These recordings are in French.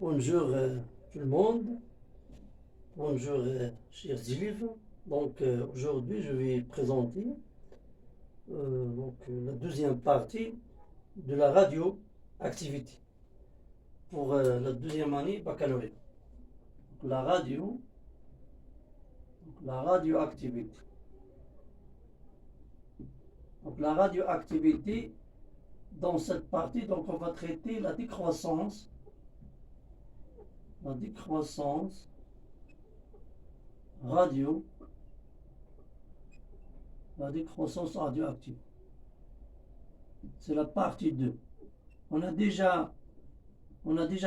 Bonjour tout le monde, bonjour chers élèves. Aujourd'hui je vais présenter la deuxième partie de la radioactivité pour la deuxième année baccalauréat. La radioactivité. Donc la radioactivité, dans cette partie, donc on va traiter la décroissance radio, la décroissance radioactive. C'est la partie 2. On a déjà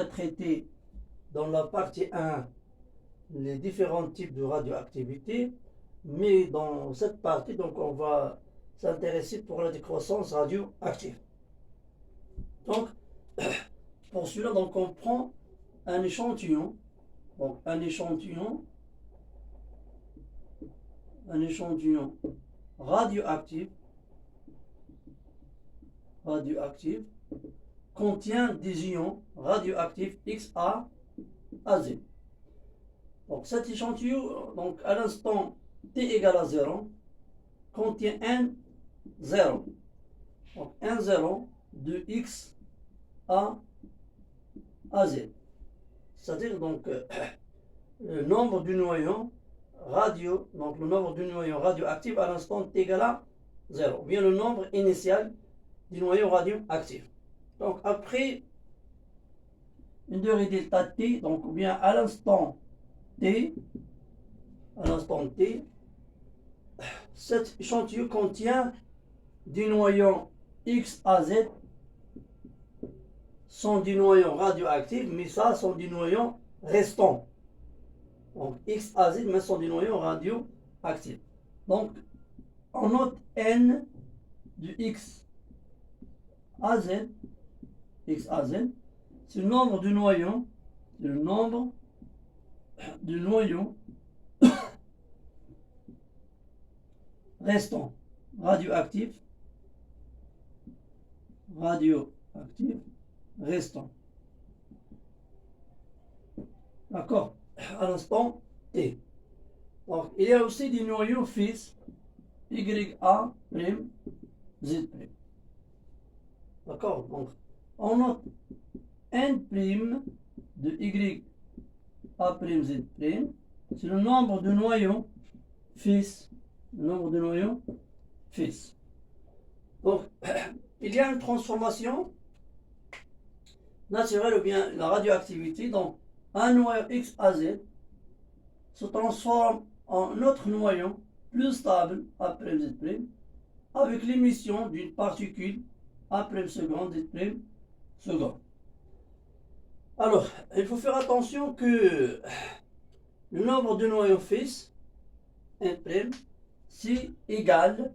traité dans la partie 1 les différents types de radioactivité, mais dans cette partie, donc on va s'intéresser pour la décroissance radioactive. Donc, pour celui-là, donc on prend un échantillon, radioactif contient des ions radioactifs X, A, Z. Donc cet échantillon, donc à l'instant t égale à 0, contient un 0. Donc un 0 de X, A, Z. C'est-à-dire donc le nombre du noyau radioactif à l'instant t égale à 0, ou bien le nombre initial du noyau radioactif. Donc après une durée delta t, donc ou bien à l'instant t, cet échantillon contient des noyaux X, A, Z, sont des noyaux radioactifs, mais ça sont des noyaux restants. Donc X, A, Z, mais sont des noyaux radioactifs. Donc on note N du X, A, Z, c'est le nombre de noyaux, restants radioactifs restants. D'accord? À l'instant T. Donc, il y a aussi des noyaux fils YA', Z'. D'accord? Donc, on note N' de YA', Z'. C'est le nombre de noyaux fils. Donc, il y a une transformation naturelle ou bien la radioactivité. Donc, un noyau X, A, Z se transforme en autre noyau plus stable, A', Z', avec l'émission d'une particule A' seconde, Z' seconde. Alors, il faut faire attention que le nombre de noyaux fils, N', c'est égal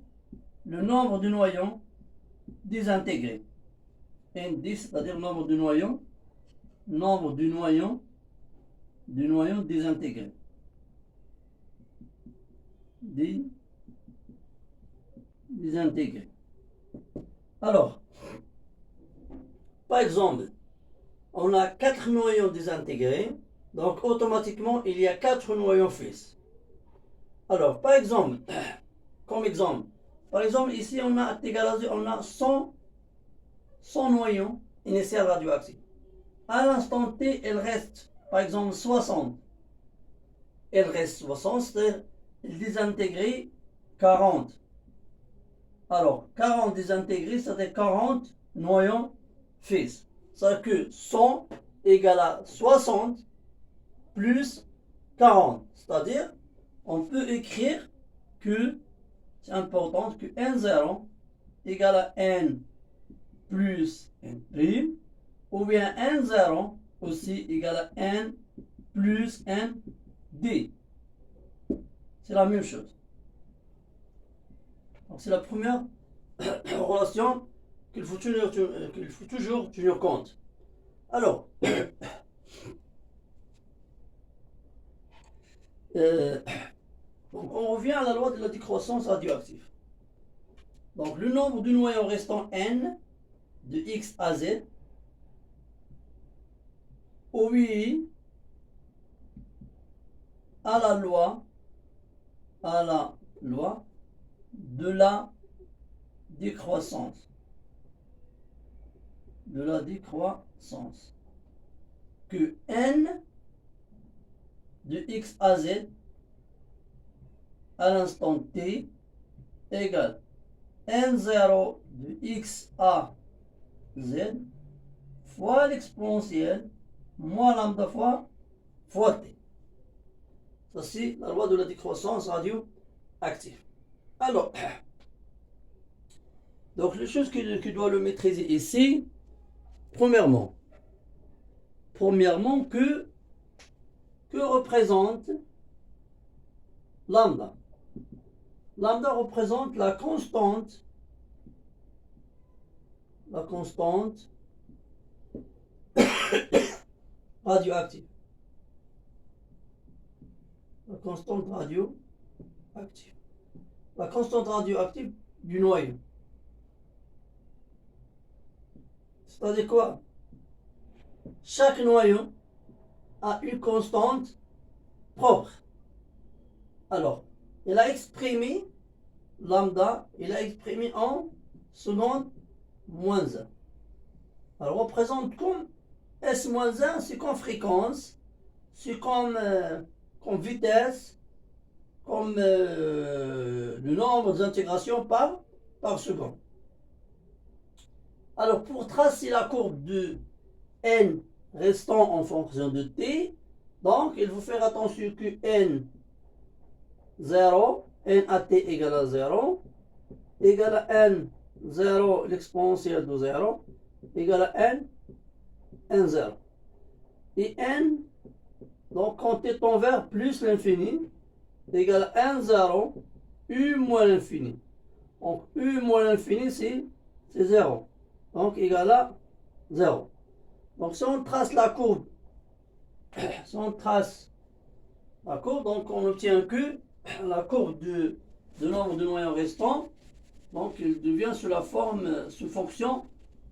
le nombre de noyaux désintégrés. N10, c'est-à-dire le nombre de noyaux désintégrés. Désintégrés. Alors, par exemple, on a 4 noyaux désintégrés, donc automatiquement il y a 4 noyaux fils. Alors, par exemple, ici on a 100 noyaux initial radioactifs. À l'instant T, il reste, par exemple, 60. C'est-à-dire désintégré 40. Alors, 40 désintégrés, c'est-à-dire 40 noyaux fils. C'est-à-dire que 100 égale à 60 plus 40. C'est-à-dire, on peut écrire que, c'est important, que N0 égale à N plus N', ou bien N0 aussi égale à N plus ND. C'est la même chose. Donc c'est la première relation qu'il faut toujours tenir compte. Alors, donc on revient à la loi de la décroissance radioactive. Donc le nombre de noyaux restant N de X à Z oui à la loi de la décroissance. Que n de x à z à l'instant t égale n0 de x à z fois l'exponentielle moins lambda fois t. Ça, c'est la loi de la décroissance radioactive. Alors, donc les choses que doit le maîtriser ici, premièrement, que représente lambda? Lambda représente la constante radioactive. La constante radioactive du noyau. C'est-à-dire quoi? Chaque noyau a une constante propre. Alors, il a exprimé lambda, il a exprimé en seconde moins 1. Alors, on représente comme S moins 1, c'est comme fréquence, c'est comme vitesse, comme le nombre d'intégrations par seconde. Alors, pour tracer la courbe de n restant en fonction de t, donc il faut faire attention que n 0, n à t égale à 0, égale à n 0, l'exponentielle de 0, égale à n0. Et n, donc quand t tend vers plus l'infini, égale à n0, u moins l'infini. Donc u moins l'infini, c'est 0. Donc égale à 0. Donc si on trace la courbe, donc on obtient que la courbe de nombre de noyaux restants, donc il devient sous fonction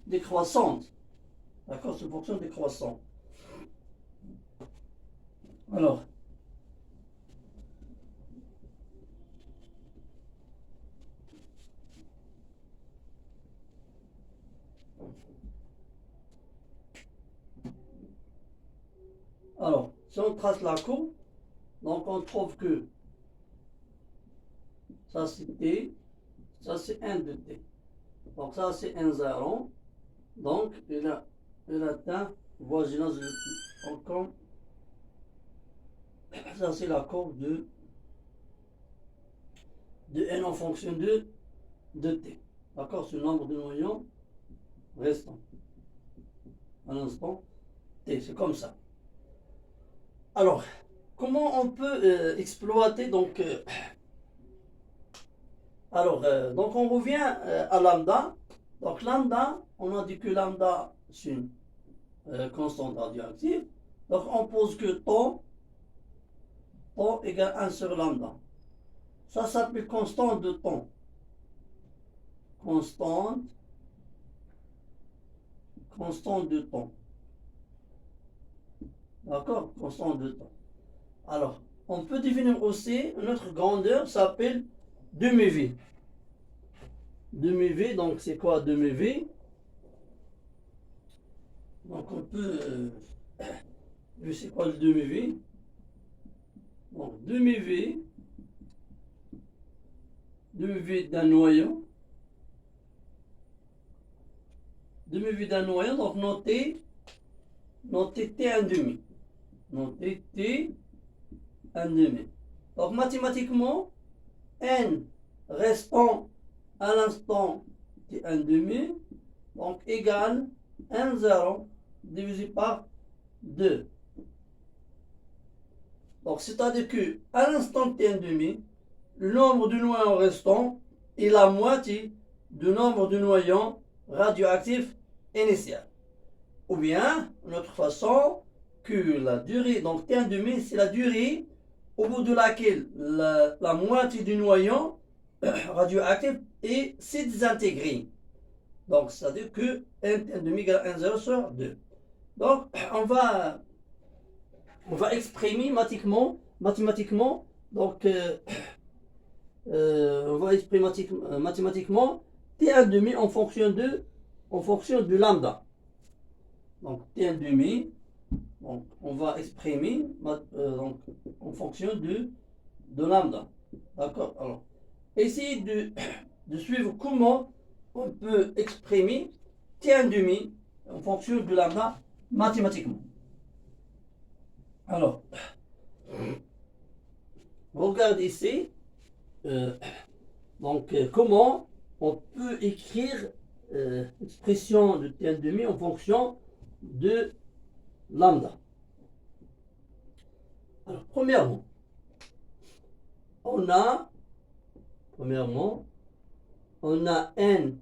décroissante. D'accord, sous fonction décroissante. Alors, si on trace la courbe, donc on trouve que ça c'est t, ça c'est n de t. Donc ça c'est n0. Donc il atteint voisinage encore. Ça c'est la courbe de n en fonction de t. D'accord, ce nombre de noyaux restants. À l'instant t, c'est comme ça. Alors, comment on peut exploiter donc donc on revient à lambda. Donc lambda, on a dit que lambda c'est une constante radioactive. Donc on pose que tau égale 1 sur lambda. Ça s'appelle constante de temps. Constante de temps. D'accord? Constante de temps. Alors, on peut définir aussi notre grandeur, s'appelle demi-v. Demi-v, donc c'est quoi demi-v? Donc on peut... c'est quoi le demi-v? Donc demi-v d'un noyau. Demi-v d'un noyau, donc notez t1,5. Notez t1,5. Donc mathématiquement, n restant à l'instant t1,5, donc égale n0 divisé par 2. Donc c'est-à-dire que à l'instant t1,5, le nombre de noyaux restants est la moitié du nombre de noyaux radioactifs initial. Ou bien, une autre façon, que la durée, donc t1,5, c'est la durée au bout de laquelle la moitié du noyau radioactif s'est désintégré. Donc, c'est-à-dire que n1,5 égale 1,0 sur 2. Donc, on va exprimer mathématiquement, donc, on va exprimer mathématiquement T1 demi en fonction du lambda. Donc, T1 demi, donc, on va exprimer donc, en fonction de lambda. D'accord? Alors, essayez de suivre comment on peut exprimer T1 demi en fonction de lambda mathématiquement. Alors, regarde ici, comment on peut écrire l'expression de T1 demi en fonction de lambda. Alors, premièrement, on a n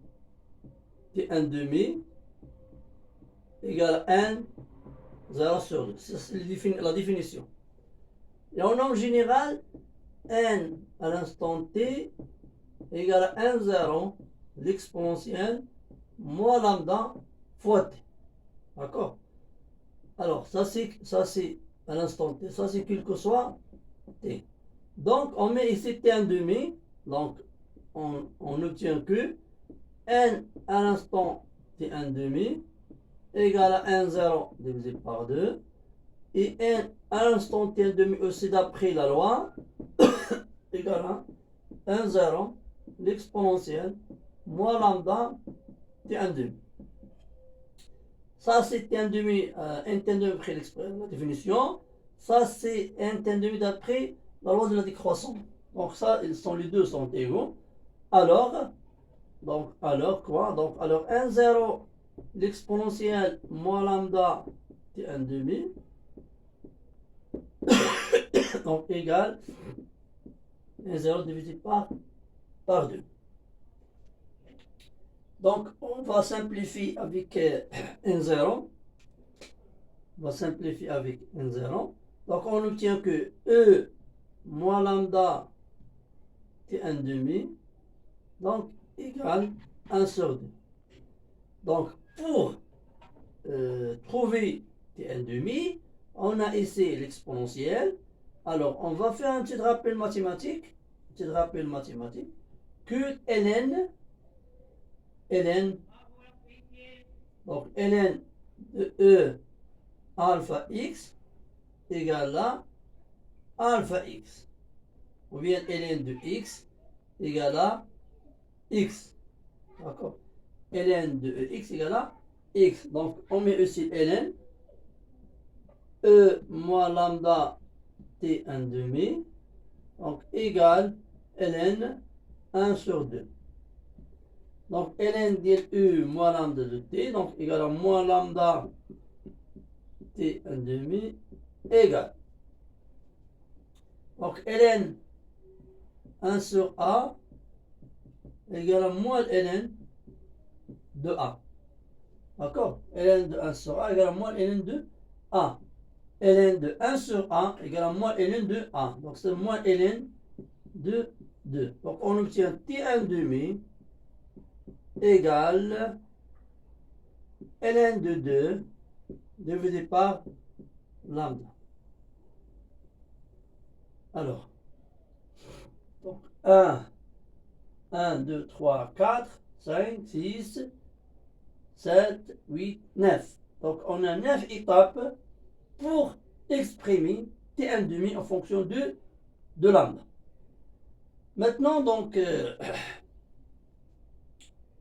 T1 demi égale n 0 sur 2. C'est la définition. Et en nombre général, n à l'instant t égale à 1, 0, l'exponentielle moins lambda fois t. D'accord? Alors, ça c'est à l'instant t, ça c'est quel que soit t. Donc, on met ici t1 demi, donc on obtient que n à l'instant t1 demi égale à 1, 0 divisé par 2, et n à l'instant t1 demi aussi d'après la loi égale à 1, 0, l'exponentielle moins lambda t1 demi. Ça c'est t1 demi, n t1 demi après la définition. Ça c'est n t1 demi d'après la loi de la décroissance. Donc ça, les deux sont égaux. Alors quoi? Donc alors 1, 0, l'exponentielle moins lambda t1 demi donc égale 1, 0 divisé par 2. Donc on va simplifier avec 1, 0. On va simplifier avec 1, 0. Donc on obtient que E moins lambda t1 demi donc égale 1 sur 2. Donc pour trouver t1 demi, on a ici l'exponentielle. Alors on va faire un petit rappel mathématique. Que ln, donc ln de E alpha x égale à alpha x. Ou bien ln de x égale à x. D'accord? Ln de x égale à x. Donc on met aussi ln. E moins lambda t1 demi. Donc égale ln 1 sur 2. Donc ln de U moins lambda de t. Donc égale à moins lambda t1 demi égale. Donc ln 1 sur a égale à moins ln de a. D'accord? Ln de 1 sur a égale à moins ln de a. Ln de 1 sur a égale à moins ln de a. Donc c'est moins ln de 2. Donc on obtient t1 demi égale ln de 2 divisé par lambda. Alors, donc 1, 2, 3, 4, 5, 6, 7, 8, 9. Donc on a 9 étapes pour exprimer t1 demi en fonction de lambda. Maintenant, donc,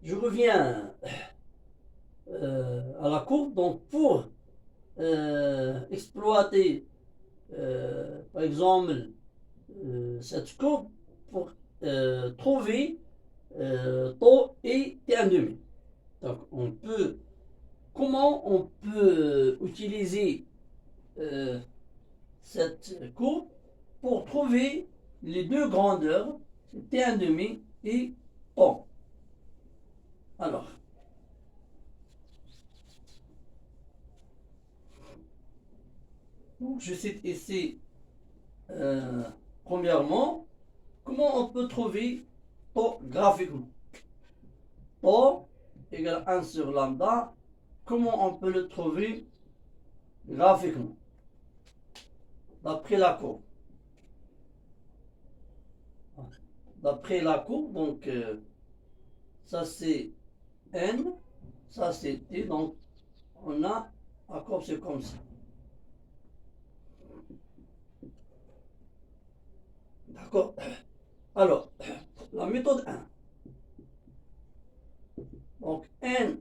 je reviens à la courbe. Donc, pour exploiter, par exemple, cette courbe, pour trouver taux et t1 demi. Donc, comment on peut utiliser cette courbe pour trouver les deux grandeurs, t1 demi et taux. Alors, donc je cite ici premièrement comment on peut trouver taux graphiquement. Taux égale 1 sur lambda. Comment on peut le trouver graphiquement, d'après la courbe. D'après la courbe, donc ça c'est N, ça c'est T, donc on a la courbe c'est comme ça. D'accord. Alors, la méthode 1. Donc N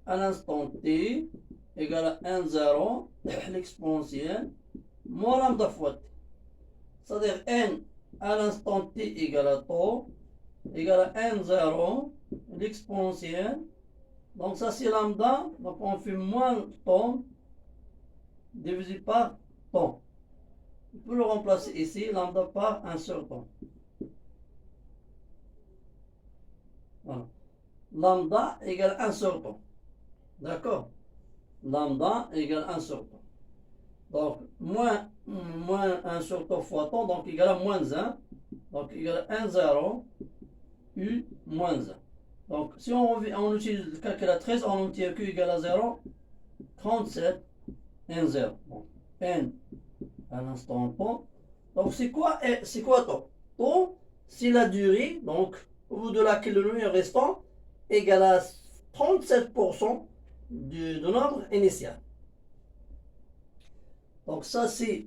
à l'instant T égale à 1, 0, l'exponentielle, moins lambda fois T. C'est-à-dire N à l'instant T égale à taux, égale à 1, 0, l'exponentielle. Donc ça c'est lambda, donc on fait moins temps divisé par temps. On peut le remplacer ici, lambda par 1 sur temps. Voilà. Lambda égale 1 sur temps. D'accord? Lambda égale 1 sur temps. Donc moins 1 sur temps fois temps, donc égale à moins 1. Donc égale à 1, 0, U moins 1. Donc si on utilise le calculatrice, on obtient Q égale à 0, 37, N 0. Bon. N à l'instant temps. Donc c'est quoi temps? Temps, c'est la durée, donc au bout de laquelle le numéro restant égale à 37% de nombre initial. Donc ça c'est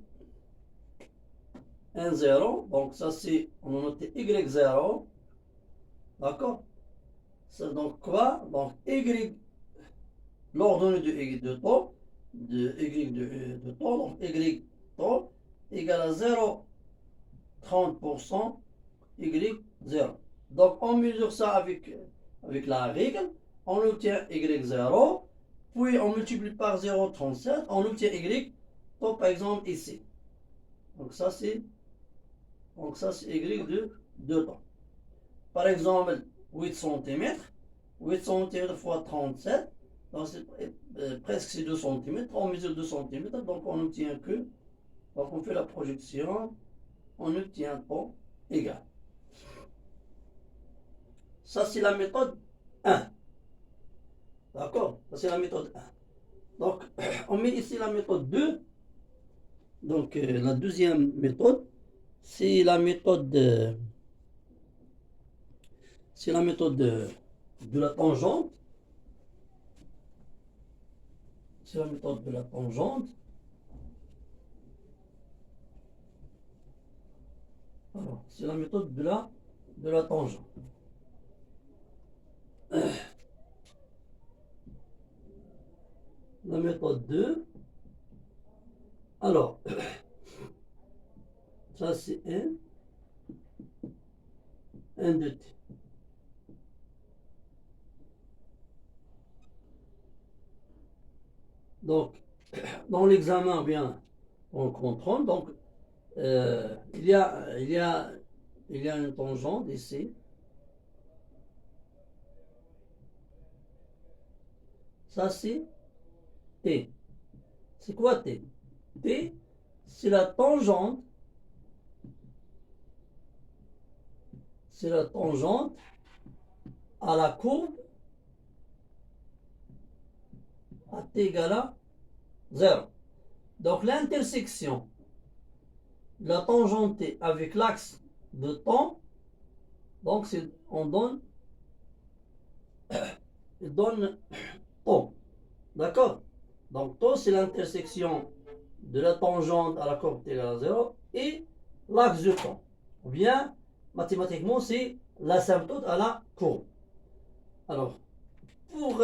1, 0. Donc ça c'est, on a noté Y0. D'accord? C'est donc quoi? Donc Y, l'ordonnée de Y de temps, de Y de temps, donc Y temps égale à 0,30% Y0. Donc on mesure ça avec la règle, on obtient Y0, puis on multiplie par 0,37, on obtient Y, donc par exemple ici. Donc ça c'est Y de 2 temps. Par exemple 8 cm, 8 cm fois 37, donc c'est presque 2 cm, on mesure 2 cm, donc on obtient que, donc on fait la projection, on obtient temps égal. Ça c'est la méthode 1. D'accord? Ça c'est la méthode 1. Donc on met ici la méthode 2. Donc la deuxième méthode, c'est la méthode de la tangente. C'est la méthode de la tangente. Alors, c'est la méthode de la tangente. La méthode 2. Alors, ça c'est N de T. Donc, dans l'examen, bien, on contrôle. Donc, il y a une tangente ici. Ça c'est T. C'est quoi T? T, c'est la tangente. C'est la tangente à la courbe à T égale à 0. Donc l'intersection de la tangente T avec l'axe de temps, donc on donne temps. D'accord? Donc temps c'est l'intersection de la tangente à la courbe T égale à 0 et l'axe de temps. Ou bien mathématiquement c'est l'asymptote à la courbe. Alors pour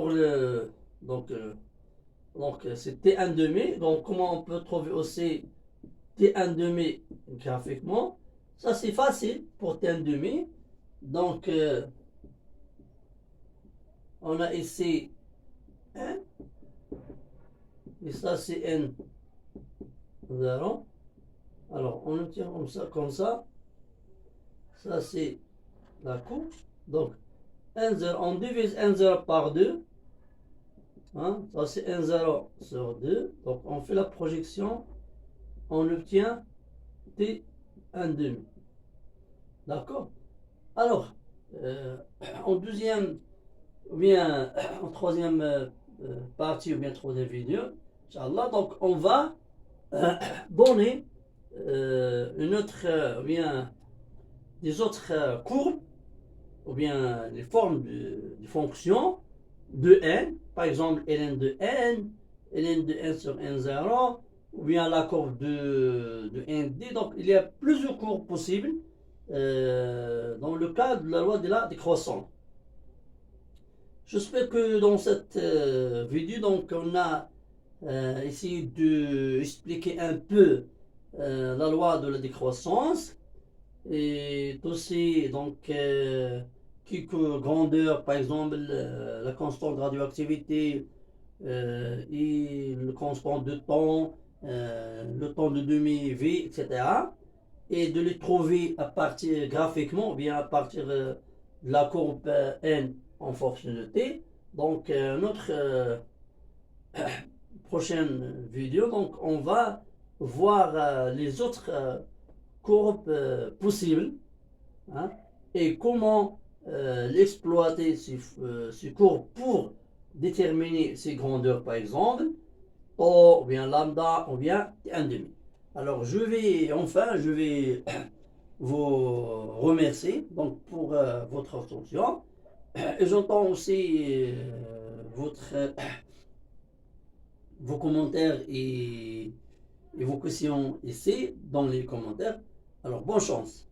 le donc c'est T1 demi. Donc comment on peut trouver aussi T1 demi graphiquement? Ça c'est facile pour T1 demi. Donc on a ici 1 et ça c'est N 0. Alors on obtient comme ça. Ça c'est la courbe. Donc 1 0, on divise 1 0 par 2. Hein? Ça c'est 1 0 sur 2. Donc on fait la projection. On obtient T 1 demi. D'accord? Alors, en deuxième, ou bien en troisième partie ou bien troisième vidéo, Inch'Allah. Donc on va donner une autre, ou bien des autres courbes, ou bien les formes de fonctions de n, par exemple ln de n, ln de n sur n0, ou bien la courbe de nd. Donc il y a plusieurs courbes possibles dans le cas de la loi de la décroissance. J'espère que dans cette vidéo, donc, on a essayé d'expliquer un peu la loi de la décroissance et aussi donc quelques grandeurs, par exemple la constante de radioactivité et le constant de temps, le temps de demi-vie, etc. Et de les trouver à partir graphiquement, ou bien à partir de la courbe n en fonction de t. Donc notre prochaine vidéo, donc on va voir les autres courbes possibles, hein, et comment l'exploiter ces courbes pour déterminer ces grandeurs, par exemple tau ou bien lambda ou bien un demi. Alors je vais vous remercier donc pour votre attention. Et j'entends aussi vos commentaires et vos questions ici dans les commentaires. Alors bonne chance.